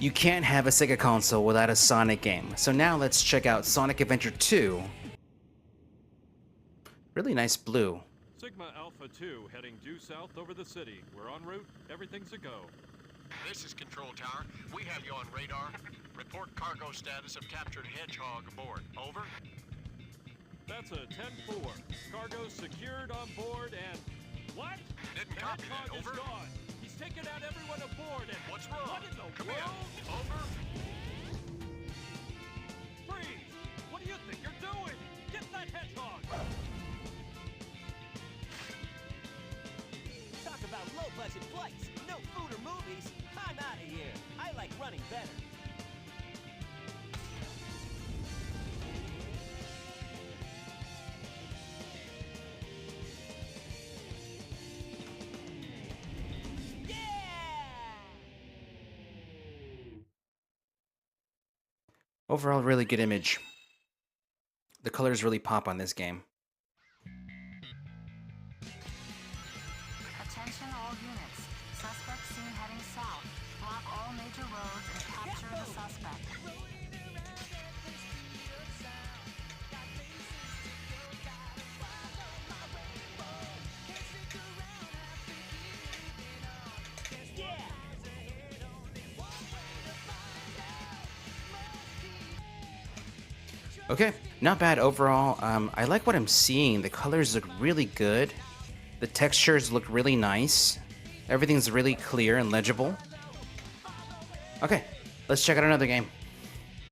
You can't have a Sega console without a Sonic game. So now let's check out Sonic Adventure 2. Really nice blue. Sigma Alpha 2 heading due south over the city. We're en route. Everything's a go. This is Control Tower. We have you on radar. Report cargo status of captured Hedgehog aboard. Over. That's a 10-4. Cargo secured on board and... What? Didn't The copy that. Hedgehog is Over. gone. He's taken out everyone aboard and... What's wrong? What in the Come world? in. Over. Freeze! What do you think you're doing? Get that Hedgehog! Talk about low-budget flights, no food or movies. I'm out of here. I like running better. Overall, really good image. The colors really pop on this game. Attention all units. Suspect seen heading south. Block all major roads and capture the suspect. Okay, not bad overall. I like what I'm seeing. The colors look really good. The textures look really nice. Everything's really clear and legible. Okay, let's check out another game.